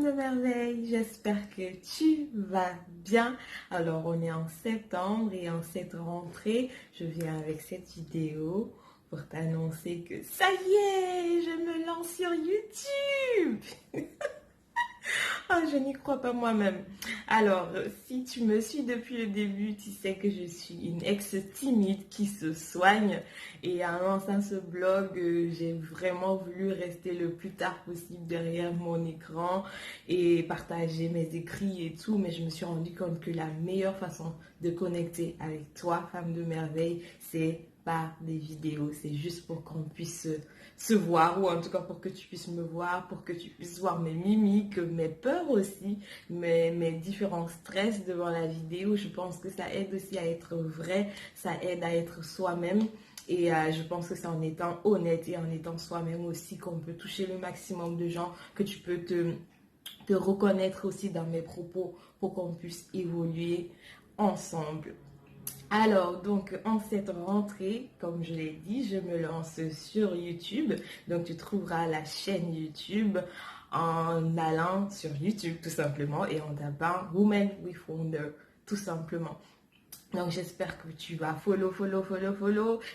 de merveille, j'espère que tu vas bien. Alors on est en septembre et en cette rentrée, je viens avec cette vidéo pour t'annoncer que ça y est, je me lance sur YouTube. Ah, je n'y crois pas moi-même. Alors, si tu me suis depuis le début, tu sais que je suis une ex-timide qui se soigne. Et en lançant ce blog, j'ai vraiment voulu rester le plus tard possible derrière mon écran et partager mes écrits et tout. Mais je me suis rendu compte que la meilleure façon de connecter avec toi, femme de merveille, c'est par des vidéos. C'est juste pour qu'on puisse se voir, ou en tout cas pour que tu puisses me voir, pour que tu puisses voir mes mimiques, mes peurs aussi, mes différents stress devant la vidéo. Je pense que ça aide aussi à être vrai, ça aide à être soi-même. Et je pense que c'est en étant honnête et en étant soi-même aussi qu'on peut toucher le maximum de gens, que tu peux te reconnaître aussi dans mes propos pour qu'on puisse évoluer ensemble. Alors, donc, en cette rentrée, comme je l'ai dit, je me lance sur YouTube. Donc, tu trouveras la chaîne YouTube en allant sur YouTube, tout simplement, et en tapant Women with Wonder, tout simplement. Donc, j'espère que tu vas follow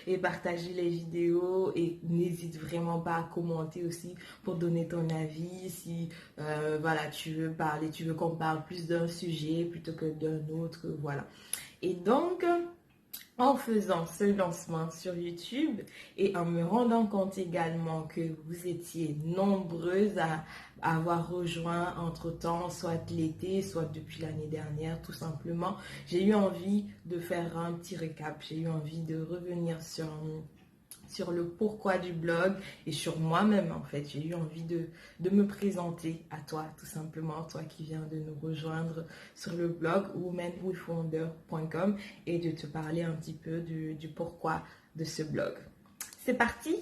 et partager les vidéos et n'hésite vraiment pas à commenter aussi pour donner ton avis. Si, voilà, tu veux parler, tu veux qu'on parle plus d'un sujet plutôt que d'un autre, voilà. Et donc, en faisant ce lancement sur YouTube et en me rendant compte également que vous étiez nombreuses à avoir rejoint entre-temps, soit l'été, soit depuis l'année dernière, tout simplement, j'ai eu envie de faire un petit récap. J'ai eu envie de revenir sur le pourquoi du blog et sur moi-même en fait. J'ai eu envie de me présenter à toi, tout simplement, toi qui viens de nous rejoindre sur le blog womenwithwonder.com et de te parler un petit peu du pourquoi de ce blog. C'est parti!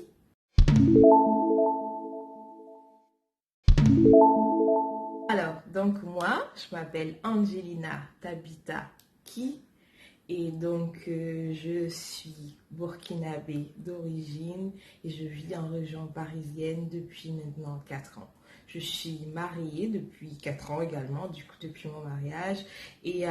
Alors, donc moi, je m'appelle Angelina Tabita Ki. Et donc, je suis burkinabé d'origine et je vis en région parisienne depuis maintenant 4 ans. Je suis mariée depuis 4 ans également, du coup, depuis mon mariage. Et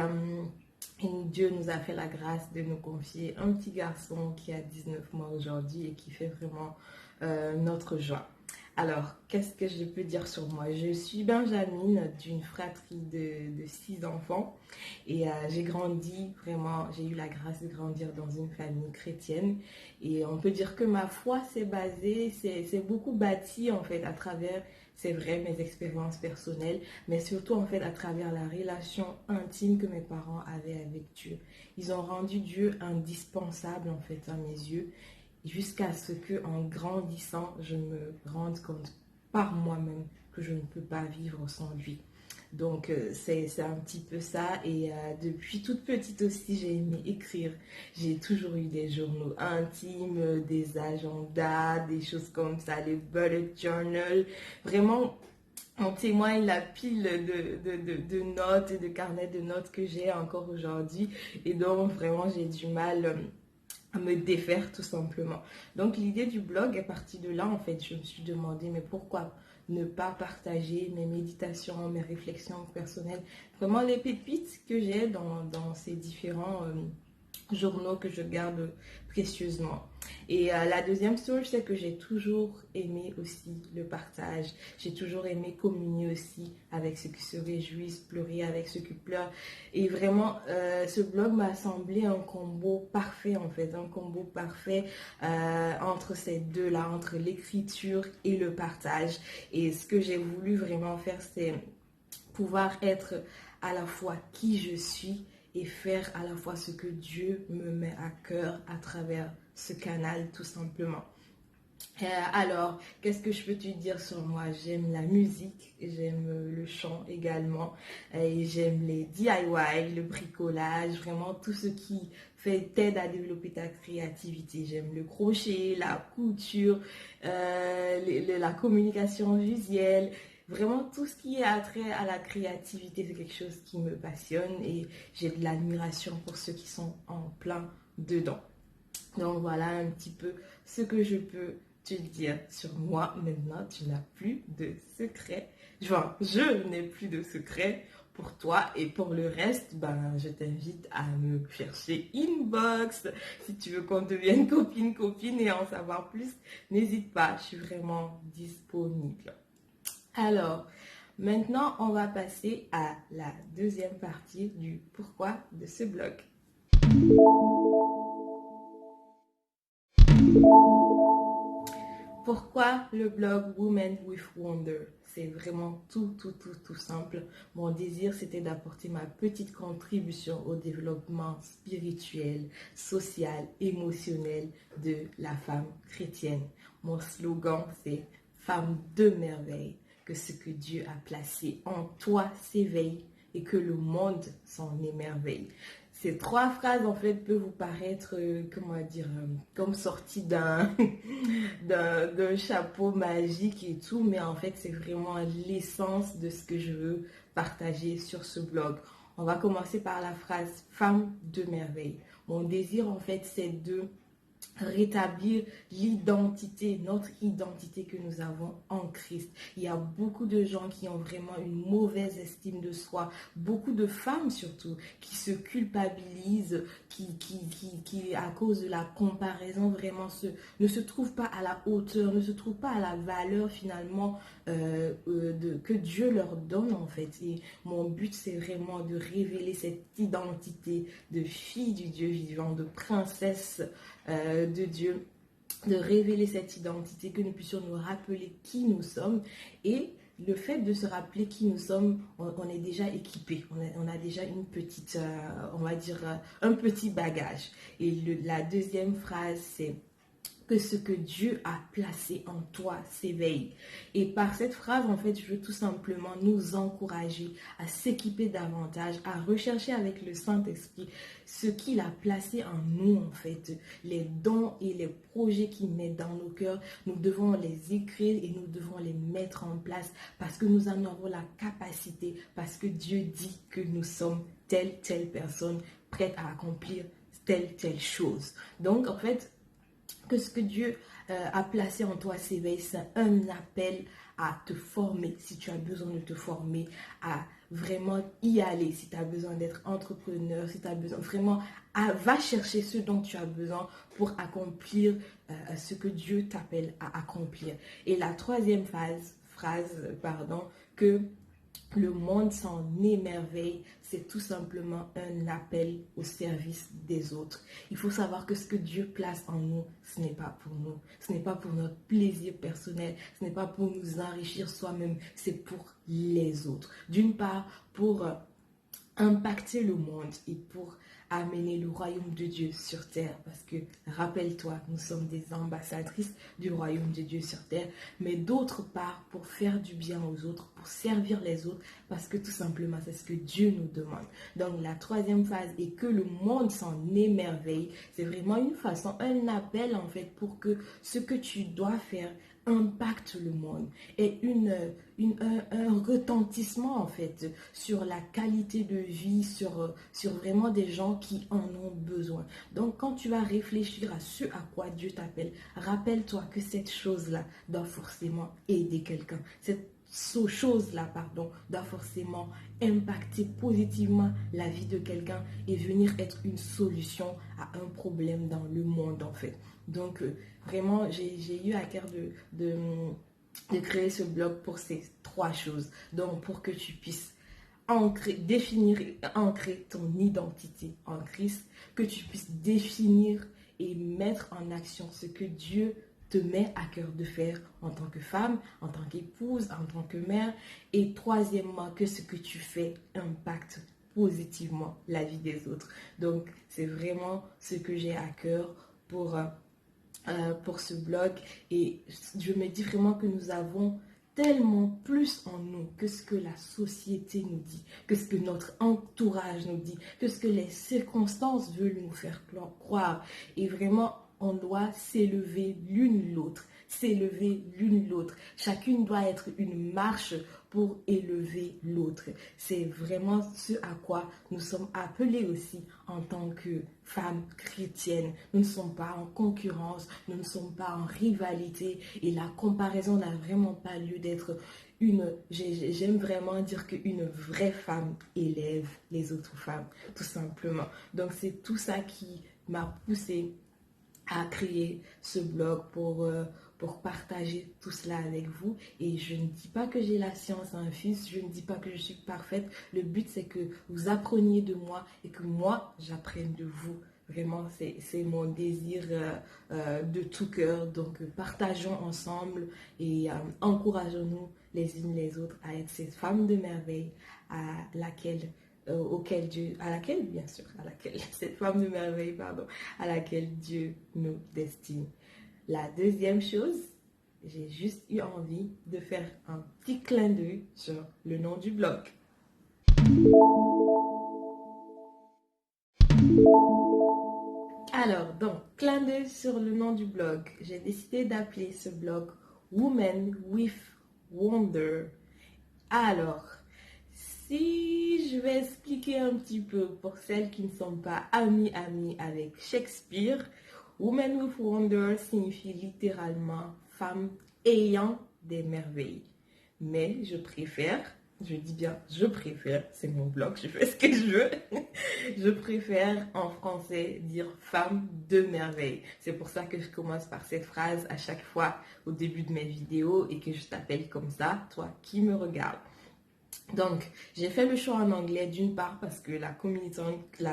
Dieu nous a fait la grâce de nous confier un petit garçon qui a 19 mois aujourd'hui et qui fait vraiment notre joie. Alors, qu'est-ce que je peux dire sur moi? Je suis Benjamine d'une fratrie de 6 enfants et j'ai grandi vraiment, j'ai eu la grâce de grandir dans une famille chrétienne et on peut dire que ma foi s'est basée, c'est beaucoup bâti en fait à travers, c'est vrai, mes expériences personnelles, mais surtout en fait à travers la relation intime que mes parents avaient avec Dieu. Ils ont rendu Dieu indispensable en fait à mes yeux jusqu'à ce que en grandissant, je me rende compte par moi-même que je ne peux pas vivre sans lui. Donc c'est un petit peu ça et depuis toute petite aussi j'ai aimé écrire. J'ai toujours eu des journaux intimes, des agendas, des choses comme ça, les bullet journals. Vraiment, on témoigne la pile de notes et de carnets de notes que j'ai encore aujourd'hui et donc vraiment j'ai du mal à me défaire tout simplement. Donc l'idée du blog est partie de là en fait. Je me suis demandé mais pourquoi ne pas partager mes méditations, mes réflexions personnelles, vraiment les pépites que j'ai dans ces différents journaux que je garde précieusement. Et la deuxième chose, c'est que j'ai toujours aimé aussi le partage. J'ai toujours aimé communier aussi avec ceux qui se réjouissent, pleurer avec ceux qui pleurent. Et vraiment, ce blog m'a semblé un combo parfait en fait, un combo parfait entre ces deux-là, entre l'écriture et le partage. Et ce que j'ai voulu vraiment faire, c'est pouvoir être à la fois qui je suis et faire à la fois ce que Dieu me met à cœur à travers ce canal tout simplement. Alors, qu'est-ce que je peux te dire sur moi? J'aime la musique, j'aime le chant également, et j'aime les DIY, le bricolage, vraiment tout ce qui t'aide à développer ta créativité. J'aime le crochet, la couture, la communication visuelle. Vraiment, tout ce qui est attrait à la créativité, c'est quelque chose qui me passionne et j'ai de l'admiration pour ceux qui sont en plein dedans. Donc voilà un petit peu ce que je peux te dire sur moi. Maintenant, tu n'as plus de secret. Genre, je n'ai plus de secret pour toi et pour le reste, ben, je t'invite à me chercher inbox. Si tu veux qu'on devienne copine et en savoir plus, n'hésite pas, je suis vraiment disponible. Alors, maintenant, on va passer à la deuxième partie du pourquoi de ce blog. Pourquoi le blog Women with Wonder? C'est vraiment tout simple. Mon désir, c'était d'apporter ma petite contribution au développement spirituel, social, émotionnel de la femme chrétienne. Mon slogan, c'est Femme de merveille, que ce que Dieu a placé en toi s'éveille et que le monde s'en émerveille. Ces trois phrases, en fait, peuvent vous paraître, comment dire, comme sorties d'un chapeau magique et tout, mais en fait, c'est vraiment l'essence de ce que je veux partager sur ce blog. On va commencer par la phrase Femme de merveille. Mon désir, en fait, c'est de rétablir l'identité, notre identité que nous avons en Christ. Il y a beaucoup de gens qui ont vraiment une mauvaise estime de soi, beaucoup de femmes surtout, qui se culpabilisent, qui à cause de la comparaison vraiment ne se trouvent pas à la hauteur, ne se trouvent pas à la valeur finalement que Dieu leur donne en fait. Et mon but c'est vraiment de révéler cette identité de fille du Dieu vivant, de princesse de Dieu, de révéler cette identité, que nous puissions nous rappeler qui nous sommes. Et le fait de se rappeler qui nous sommes, on est déjà équipé, on a déjà une petite, on va dire, un petit bagage. Et la deuxième phrase, c'est que ce que Dieu a placé en toi s'éveille. Et par cette phrase, en fait, je veux tout simplement nous encourager à s'équiper davantage, à rechercher avec le Saint-Esprit ce qu'il a placé en nous, en fait. Les dons et les projets qu'il met dans nos cœurs, nous devons les écrire et nous devons les mettre en place parce que nous en avons la capacité, parce que Dieu dit que nous sommes telle personne prête à accomplir telle chose. Donc, en fait, que ce que Dieu a placé en toi s'éveille, c'est un appel à te former si tu as besoin de te former, à vraiment y aller si tu as besoin d'être entrepreneur, si tu as besoin vraiment, va chercher ce dont tu as besoin pour accomplir ce que Dieu t'appelle à accomplir. Et la troisième phrase, que le monde s'en émerveille, c'est tout simplement un appel au service des autres. Il faut savoir que ce que Dieu place en nous, ce n'est pas pour nous. Ce n'est pas pour notre plaisir personnel. Ce n'est pas pour nous enrichir soi-même. C'est pour les autres. D'une part, pour impacter le monde et pour amener le royaume de Dieu sur terre. Parce que, rappelle-toi, nous sommes des ambassadrices du royaume de Dieu sur terre. Mais d'autre part, pour faire du bien aux autres, pour servir les autres, parce que tout simplement, c'est ce que Dieu nous demande. Donc, la troisième phase est que le monde s'en émerveille. C'est vraiment une façon, un appel en fait, pour que ce que tu dois faire impacte le monde et un retentissement en fait sur la qualité de vie, sur vraiment des gens qui en ont besoin. Donc quand tu vas réfléchir à ce à quoi Dieu t'appelle, rappelle-toi que cette chose-là doit forcément aider quelqu'un. Cette chose-là, doit forcément impacter positivement la vie de quelqu'un et venir être une solution à un problème dans le monde en fait. Donc vraiment, j'ai eu à cœur de créer ce blog pour ces trois choses. Donc pour que tu puisses définir et ancrer ton identité en Christ, que tu puisses définir et mettre en action ce que Dieu te met à cœur de faire en tant que femme, en tant qu'épouse, en tant que mère. Et troisièmement, que ce que tu fais impacte positivement la vie des autres. Donc, c'est vraiment ce que j'ai à cœur pour ce blog. Et je me dis vraiment que nous avons tellement plus en nous que ce que la société nous dit, que ce que notre entourage nous dit, que ce que les circonstances veulent nous faire croire. Et vraiment, on doit s'élever l'une l'autre. S'élever l'une l'autre. Chacune doit être une marche pour élever l'autre. C'est vraiment ce à quoi nous sommes appelés aussi en tant que femmes chrétiennes. Nous ne sommes pas en concurrence, nous ne sommes pas en rivalité et la comparaison n'a vraiment pas lieu d'être j'aime vraiment dire qu'une vraie femme élève les autres femmes, tout simplement. Donc c'est tout ça qui m'a poussée à créer ce blog pour partager tout cela avec vous. Et je ne dis pas que j'ai la science infuse, je ne dis pas que je suis parfaite. Le but, c'est que vous appreniez de moi et que moi, j'apprenne de vous. Vraiment, c'est mon désir de tout cœur. Donc, partageons ensemble et encourageons-nous les unes les autres à être ces femmes de merveille cette femme de merveille, pardon, à laquelle Dieu nous destine. La deuxième chose, j'ai juste eu envie de faire un petit clin d'œil sur le nom du blog. Alors, donc, clin d'œil sur le nom du blog. J'ai décidé d'appeler ce blog Women with Wonder. Alors, si je vais expliquer un petit peu pour celles qui ne sont pas amies avec Shakespeare, Woman with Wonder signifie littéralement femme ayant des merveilles. Mais je dis bien je préfère, c'est mon blog, je fais ce que je veux. Je préfère en français dire femme de merveille. C'est pour ça que je commence par cette phrase à chaque fois au début de mes vidéos et que je t'appelle comme ça, toi qui me regardes. Donc, j'ai fait le choix en anglais d'une part parce que la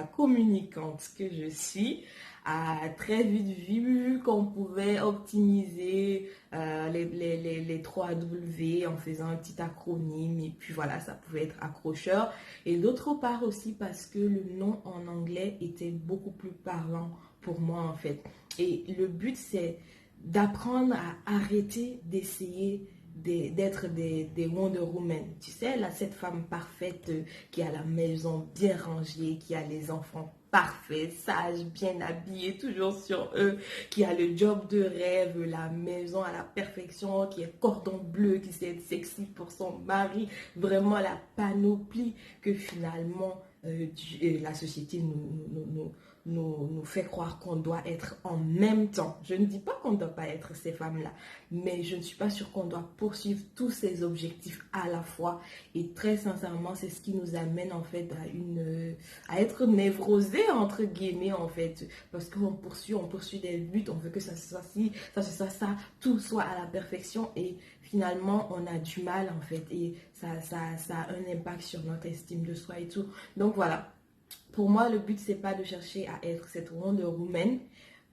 communicante que je suis a très vite vu qu'on pouvait optimiser les 3 W en faisant un petit acronyme et puis voilà, ça pouvait être accrocheur. Et d'autre part aussi parce que le nom en anglais était beaucoup plus parlant pour moi en fait. Et le but c'est d'apprendre à arrêter d'essayer d'être des Wonder Woman. Tu sais, là, cette femme parfaite qui a la maison bien rangée, qui a les enfants parfaits, sages, bien habillés, toujours sur eux, qui a le job de rêve, la maison à la perfection, qui est cordon bleu, qui sait être sexy pour son mari, vraiment la panoplie que finalement la société nous fait croire qu'on doit être en même temps. Je ne dis pas qu'on ne doit pas être ces femmes-là, mais je ne suis pas sûre qu'on doit poursuivre tous ces objectifs à la fois. Et très sincèrement, c'est ce qui nous amène en fait à être névrosés entre guillemets en fait, parce qu'on poursuit des buts, on veut que ça soit ci, ça soit ça, tout soit à la perfection et finalement on a du mal en fait et ça a un impact sur notre estime de soi et tout. Donc voilà. Pour moi, le but, c'est pas de chercher à être cette Wonder Woman,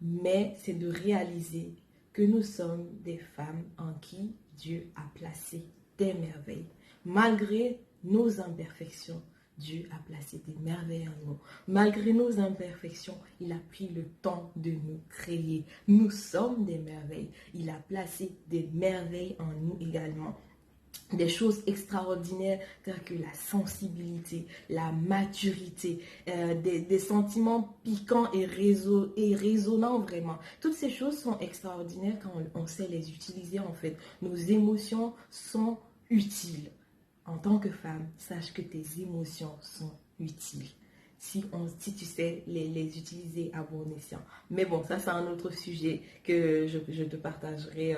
mais c'est de réaliser que nous sommes des femmes en qui Dieu a placé des merveilles. Malgré nos imperfections, Dieu a placé des merveilles en nous. Malgré nos imperfections, il a pris le temps de nous créer. Nous sommes des merveilles. Il a placé des merveilles en nous également. Des choses extraordinaires telles que la sensibilité, la maturité, des sentiments piquants et résonnants vraiment. Toutes ces choses sont extraordinaires quand on sait les utiliser en fait. Nos émotions sont utiles. En tant que femme, sache que tes émotions sont utiles. Si tu sais les utiliser à bon escient. Mais bon, ça c'est un autre sujet que je te partagerai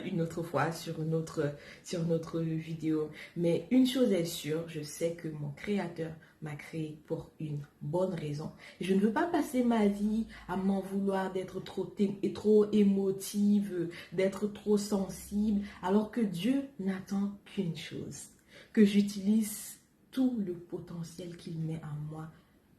une autre fois sur notre vidéo. Mais une chose est sûre, je sais que mon créateur m'a créé pour une bonne raison. Je ne veux pas passer ma vie à m'en vouloir d'être trop émotive, d'être trop sensible, alors que Dieu n'attend qu'une chose, que j'utilise tout le potentiel qu'il met en moi,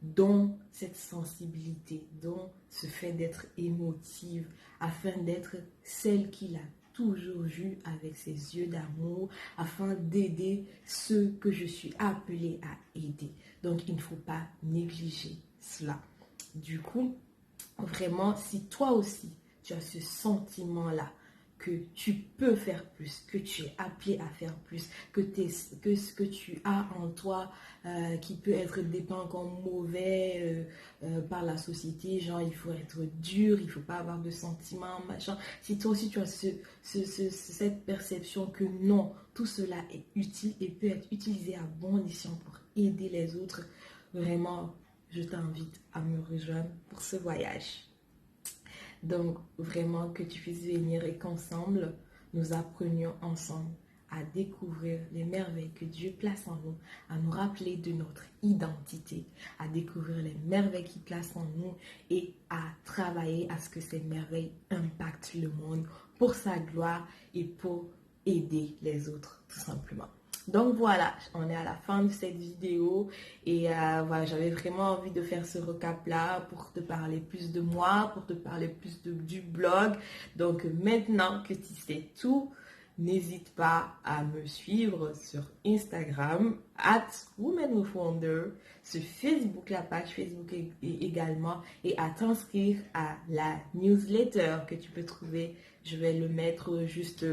dont cette sensibilité, dont ce fait d'être émotive, afin d'être celle qu'il a toujours vue avec ses yeux d'amour, afin d'aider ceux que je suis appelée à aider. Donc, il ne faut pas négliger cela. Du coup, vraiment, si toi aussi, tu as ce sentiment-là, que tu peux faire plus, que tu es appelé à faire plus, que ce que tu as en toi qui peut être dépeint comme mauvais par la société, genre il faut être dur, il faut pas avoir de sentiments, machin. Si toi aussi tu as cette perception que non, tout cela est utile et peut être utilisé à bon escient pour aider les autres, vraiment, je t'invite à me rejoindre pour ce voyage. Donc, vraiment que tu puisses venir et qu'ensemble, nous apprenions ensemble à découvrir les merveilles que Dieu place en nous, à nous rappeler de notre identité, à découvrir les merveilles qu'il place en nous et à travailler à ce que ces merveilles impactent le monde pour sa gloire et pour aider les autres, tout simplement. Donc voilà, on est à la fin de cette vidéo et voilà, j'avais vraiment envie de faire ce recap-là pour te parler plus de moi, pour te parler plus du blog. Donc maintenant que tu sais tout, n'hésite pas à me suivre sur Instagram, @WomenWithWonder, sur Facebook, la page Facebook également, et à t'inscrire à la newsletter que tu peux trouver. Je vais le mettre juste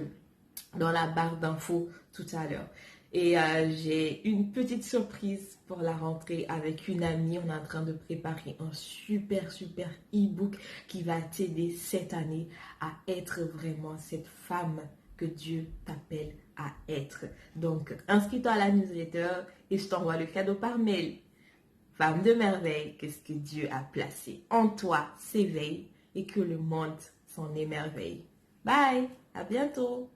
dans la barre d'infos tout à l'heure. Et j'ai une petite surprise pour la rentrée avec une amie. On est en train de préparer un super e-book qui va t'aider cette année à être vraiment cette femme que Dieu t'appelle à être. Donc, inscris-toi à la newsletter et je t'envoie le cadeau par mail. Femme de merveille, qu'est-ce que Dieu a placé en toi s'éveille et que le monde s'en émerveille. Bye, à bientôt.